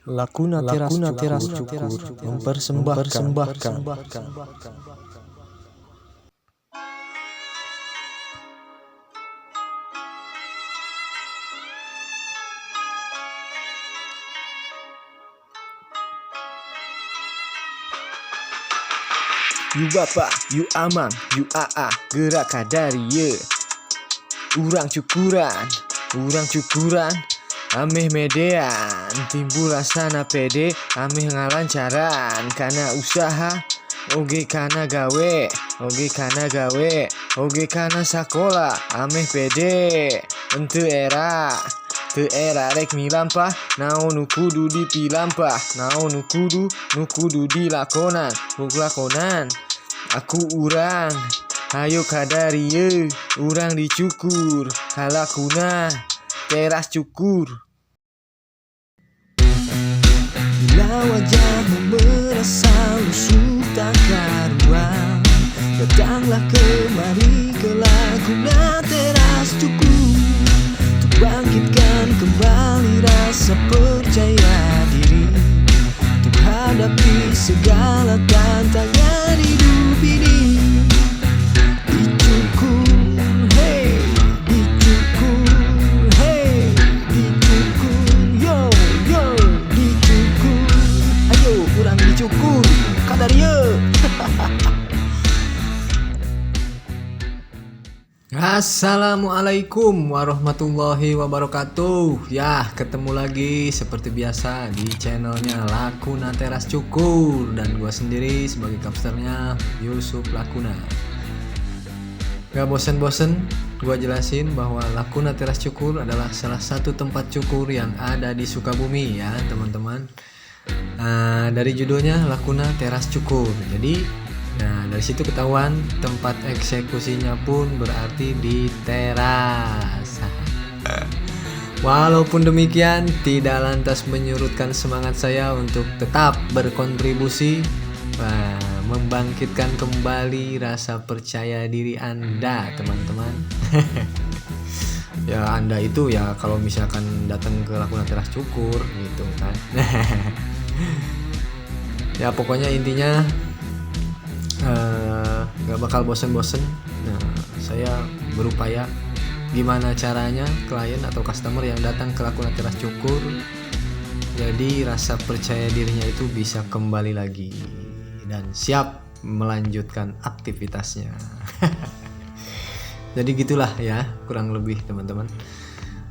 Lakuna teras cukur mempersembahkan. You bapa, you amang, you aa, gerak kadari ye. Urang cukuran, ameh medean. Timbul rasana pede, ameh ngalancaran. Kana usaha, oge kana gawe, oge kana sakola, ameh pede. Ente era rek milampah, naon nu kudu dipilampah, naon nu kudu dilakonan, lakonan. Aku urang, hayo kadari ye, urang dicukur, halakuna teras cukur. Bila wajahmu merasa lusuh tak karuan, datanglah kemari ke Lakuna teras cukur, untuk bangkitkan kembali rasa percaya diri, untuk hadapi segala tantangan hidup ini. Dicukur, hey, dicukur, hey, dicukur, yo, dicukur. Ayo kurang dicukur, kadar ye. Assalamualaikum warahmatullahi wabarakatuh. Ya, ketemu lagi seperti biasa di channelnya Lakuna Teras Cukur, dan gua sendiri sebagai kapsternya Yusuf Lakuna. Gak bosen-bosen gua jelasin bahwa Lakuna Teras Cukur adalah salah satu tempat cukur yang ada di Sukabumi ya teman-teman. Dari judulnya Lakuna Teras Cukur, jadi dari situ ketahuan tempat eksekusinya pun berarti di teras. Walaupun demikian, tidak lantas menyurutkan semangat saya untuk tetap berkontribusi membangkitkan kembali rasa percaya diri Anda, teman-teman. Ya, Anda itu ya kalau misalkan datang ke Lakuna Teras Cukur gitu kan. Ya pokoknya intinya gak bakal bosen-bosen. Nah, saya berupaya gimana caranya klien atau customer yang datang ke Lakuna Teras Cukur jadi rasa percaya dirinya itu bisa kembali lagi dan siap melanjutkan aktivitasnya. Jadi gitulah ya kurang lebih teman-teman.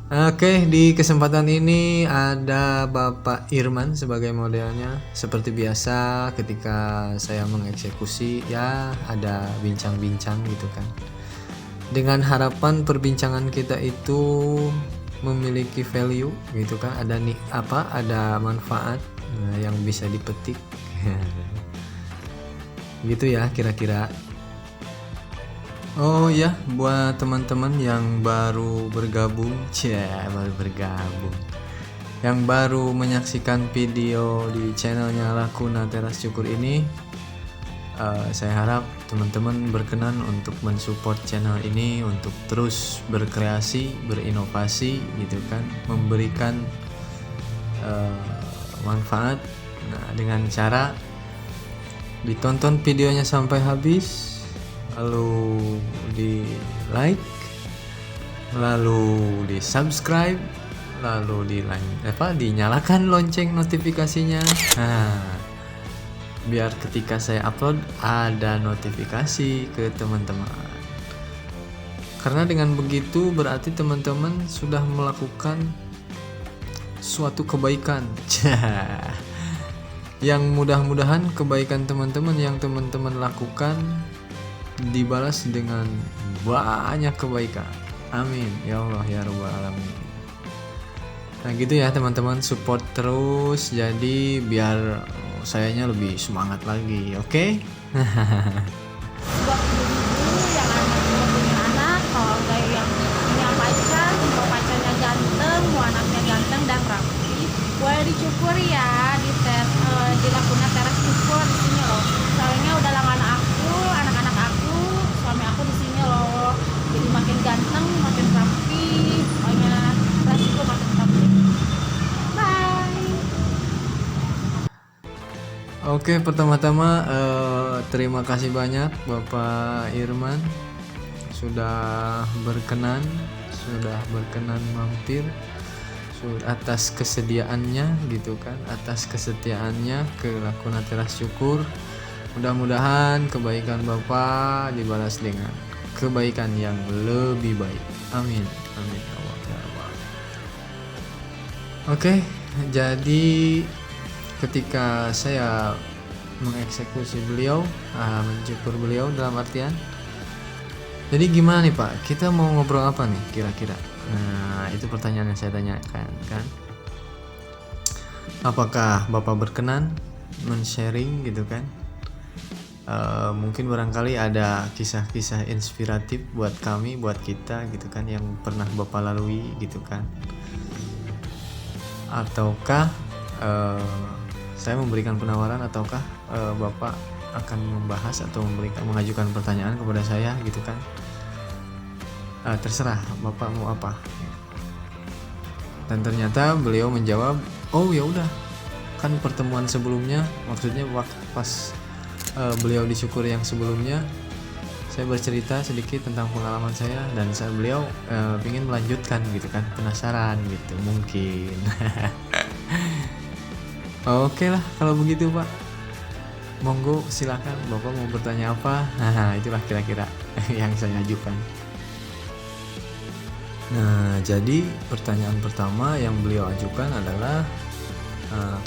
Oke, di kesempatan ini ada Bapak Irman sebagai modelnya. Seperti biasa ketika saya mengeksekusi ya ada bincang-bincang gitu kan. Dengan harapan perbincangan kita itu memiliki value gitu kan, ada manfaat yang bisa dipetik. Gitu ya kira-kira. Oh ya, buat teman-teman yang baru bergabung, yang baru menyaksikan video di channelnya Lakuna Teras Cukur ini, saya harap teman-teman berkenan untuk mensupport channel ini untuk terus berkreasi, berinovasi gitu kan, memberikan manfaat. Nah, dengan cara ditonton videonya sampai habis, lalu di like, lalu di subscribe, lalu dinyalakan lonceng notifikasinya. Biar ketika saya upload ada notifikasi ke teman-teman. Karena dengan begitu berarti teman-teman sudah melakukan suatu kebaikan. Yang mudah-mudahan kebaikan teman-teman yang teman-teman lakukan dibalas dengan banyak kebaikan. Amin ya Allah ya Rabbal alamin. Nah gitu ya teman-teman, support terus jadi biar sayanya lebih semangat lagi, oke? Buat ibu-ibu yang punya anak, kalau enggak yang punya pacar, mau pacarnya ganteng, mau anaknya ganteng dan rapi, boleh dicukur ya di Lakuna Teras Cukur di sini loh. Soalnya udah langganan aku, anak-anak aku, suami aku di sini loh. Jadi makin ganteng, makin rapi, pokoknya Teras Cukur makin rapi. Bye. Oke, pertama-tama terima kasih banyak Bapak Irman sudah berkenan mampir atas kesediaannya gitu kan, atas kesetiaannya ke Lakuna Teras Cukur. Mudah-mudahan kebaikan Bapak dibalas dengan kebaikan yang lebih baik. Amin. Amin. Allah ya Allah. Oke, jadi ketika saya mengeksekusi beliau, mencukur beliau dalam artian, jadi gimana nih Pak, kita mau ngobrol apa nih kira-kira? Nah, itu pertanyaan yang saya tanyakan kan. Apakah Bapak berkenan men-sharing gitu kan? Mungkin barangkali ada kisah-kisah inspiratif buat kami, buat kita gitu kan, yang pernah Bapak lalui gitu kan. Ataukah saya memberikan penawaran, ataukah Bapak akan membahas atau mengajukan pertanyaan kepada saya gitu kan. Terserah Bapak mau apa. Dan ternyata beliau menjawab, oh ya udah, kan pertemuan sebelumnya, maksudnya waktu pas beliau disyukur yang sebelumnya, saya bercerita sedikit tentang pengalaman saya, dan beliau ingin melanjutkan gitu kan, penasaran gitu mungkin. Oke lah kalau begitu Pak, monggo silakan Bapak mau bertanya apa. Nah itulah kira-kira yang saya ajukan. Nah, jadi pertanyaan pertama yang beliau ajukan adalah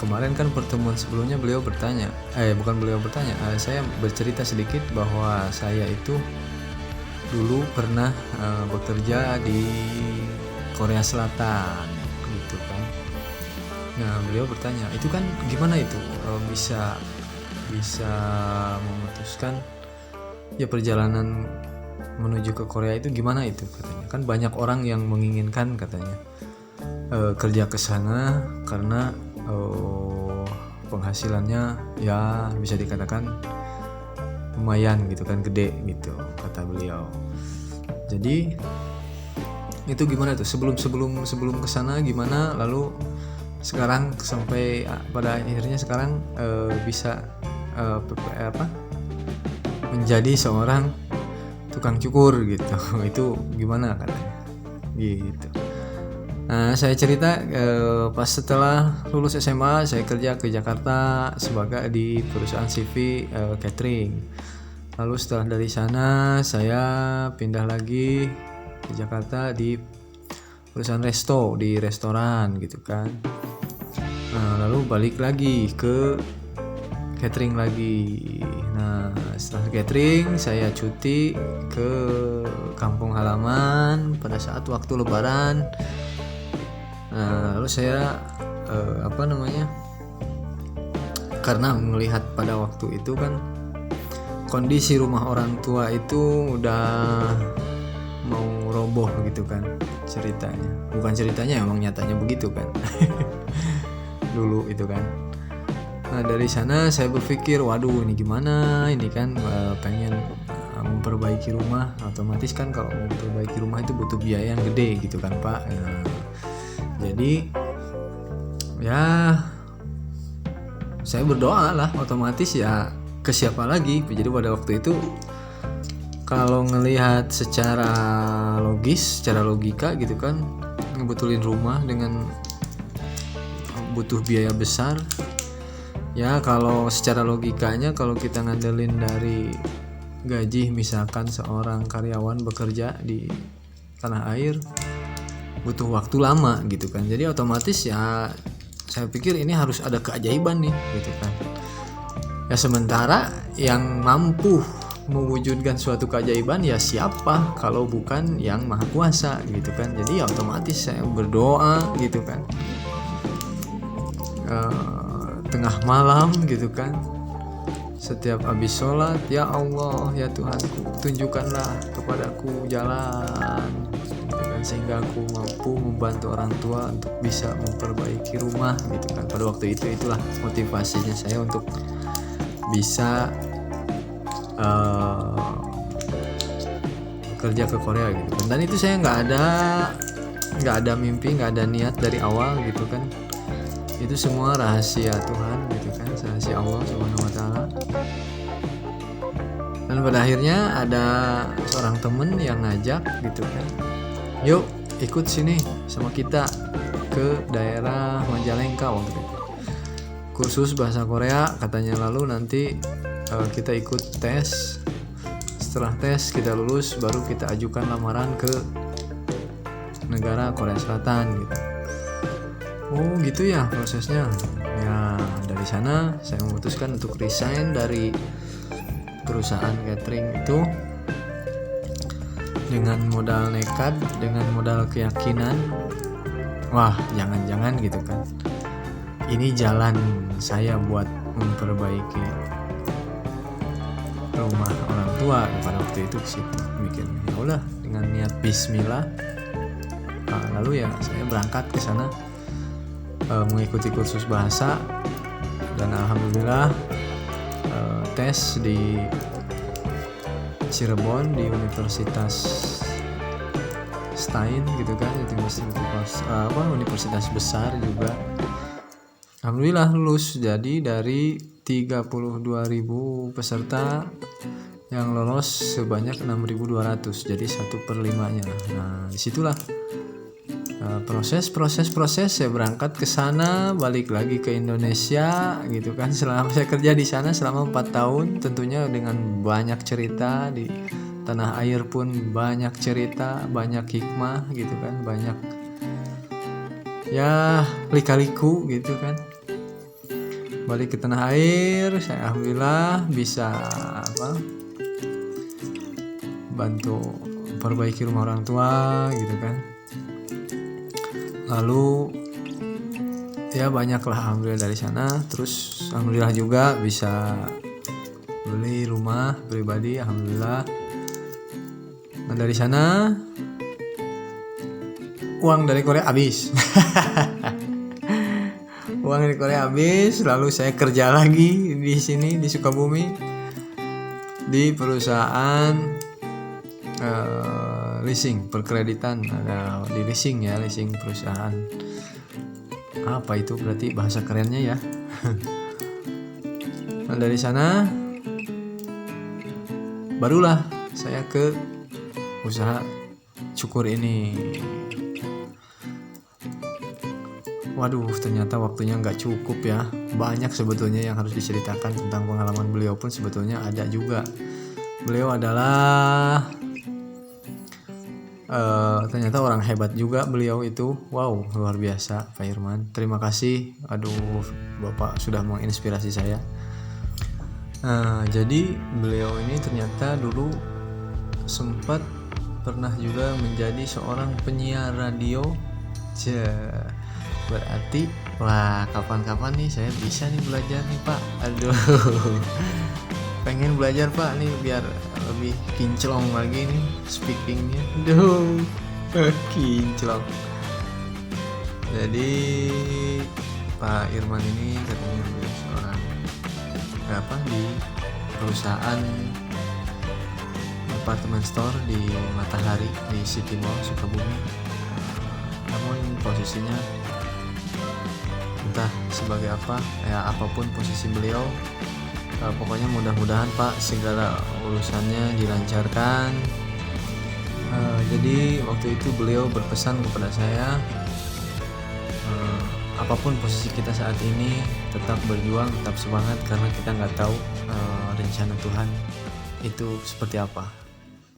kemarin kan pertemuan sebelumnya beliau bertanya, saya bercerita sedikit bahwa saya itu dulu pernah bekerja di Korea Selatan gitu kan. Nah, beliau bertanya, itu kan gimana itu bisa memutuskan ya perjalanan menuju ke Korea itu gimana itu katanya. Kan banyak orang yang menginginkan katanya kerja ke sana karena penghasilannya ya bisa dikatakan lumayan gitu kan, gede gitu kata beliau. Jadi itu gimana tuh sebelum ke sana gimana, lalu sekarang sampai pada akhirnya sekarang bisa menjadi seorang tukang cukur gitu. Itu gimana katanya gitu. Nah, saya cerita pas setelah lulus SMA saya kerja ke Jakarta sebagai di perusahaan CV catering. Lalu setelah dari sana saya pindah lagi ke Jakarta di perusahaan di restoran gitu kan. Nah, lalu balik lagi ke catering lagi. Nah, setelah catering saya cuti ke kampung halaman pada saat waktu lebaran. Nah, lalu saya karena melihat pada waktu itu kan kondisi rumah orang tua itu udah mau roboh gitu kan ceritanya. Bukan ceritanya, emang nyatanya begitu kan. Dulu itu kan. Nah, dari sana saya berpikir, waduh ini gimana, ini kan pengen memperbaiki rumah. Otomatis kan kalau memperbaiki rumah itu butuh biaya yang gede gitu kan Pak. Nah, jadi ya saya berdoa lah, otomatis ya ke siapa lagi. Jadi pada waktu itu kalau ngelihat secara logis, secara logika gitu kan, ngebetulin rumah dengan butuh biaya besar. Ya kalau secara logikanya kalau kita ngandelin dari gaji misalkan seorang karyawan bekerja di tanah air butuh waktu lama gitu kan. Jadi otomatis ya saya pikir ini harus ada keajaiban nih gitu kan. Ya sementara yang mampu mewujudkan suatu keajaiban ya siapa kalau bukan yang Maha Kuasa gitu kan. Jadi ya otomatis saya berdoa gitu kan. Tengah malam gitu kan, setiap habis sholat, ya Allah ya Tuhanku tunjukkanlah kepadaku jalan gitu kan, sehingga aku mampu membantu orang tua untuk bisa memperbaiki rumah gitu kan. Pada waktu itu itulah motivasinya saya untuk bisa kerja ke Korea gitu kan. Dan itu saya nggak ada mimpi, nggak ada niat dari awal gitu kan. Itu semua rahasia Tuhan gitu kan, rahasia Allah Subhanahu wa taala. Dan pada akhirnya ada seorang temen yang ngajak gitu kan, yuk ikut sini sama kita ke daerah Majalengka waktu itu, kursus bahasa Korea katanya. Lalu nanti kita ikut tes, setelah tes kita lulus baru kita ajukan lamaran ke negara Korea Selatan gitu. Oh gitu ya prosesnya. Ya dari sana saya memutuskan untuk resign dari perusahaan catering itu dengan modal nekat, dengan modal keyakinan, wah jangan-jangan gitu kan, ini jalan saya buat memperbaiki rumah orang tua. Pada waktu itu ke situ mikir, ya udah dengan niat Bismillah. Lalu ya saya berangkat ke sana mengikuti kursus bahasa, dan alhamdulillah tes di Cirebon di Universitas Stein gitu kan, itu universitas besar juga. Alhamdulillah lulus. Jadi dari 32.000 peserta yang lolos sebanyak 6.200, jadi 1/5-nya. Nah disitulah proses saya berangkat ke sana, balik lagi ke Indonesia gitu kan. Selama saya kerja di sana selama 4 tahun, tentunya dengan banyak cerita. Di tanah air pun banyak cerita, banyak hikmah gitu kan, banyak ya lika-liku gitu kan. Balik ke tanah air, saya alhamdulillah bisa bantu perbaiki rumah orang tua gitu kan. Lalu ya banyaklah alhamdulillah dari sana. Terus alhamdulillah juga bisa beli rumah pribadi, alhamdulillah. Nah dari sana uang dari Korea habis. Uang dari Korea habis, lalu saya kerja lagi di sini di Sukabumi di perusahaan leasing, perkreditan. Ada di leasing ya, leasing perusahaan. Apa itu berarti bahasa kerennya ya. Nah dari sana barulah saya ke usaha cukur ini. Waduh, ternyata waktunya nggak cukup ya. Banyak sebetulnya yang harus diceritakan tentang pengalaman beliau pun sebetulnya ada juga. Beliau adalah ternyata orang hebat juga beliau itu. Wow, luar biasa Pak Irman. Terima kasih. Aduh, Bapak sudah menginspirasi saya. Jadi beliau ini ternyata dulu sempat pernah juga menjadi seorang penyiar radio. Berarti wah, kapan-kapan nih saya bisa nih belajar nih Pak. Aduh. Pengen belajar Pak nih biar lebih kinclong lagi nih speakingnya. Duh, kinclong. Jadi Pak Irman ini katanya beliau seorang di perusahaan department store di Matahari di City Mall Sukabumi. Namun posisinya entah sebagai apa ya, apapun posisi beliau, pokoknya mudah-mudahan Pak segala urusannya dilancarkan. Jadi waktu itu beliau berpesan kepada saya, apapun posisi kita saat ini tetap berjuang, tetap semangat, karena kita nggak tahu rencana Tuhan itu seperti apa.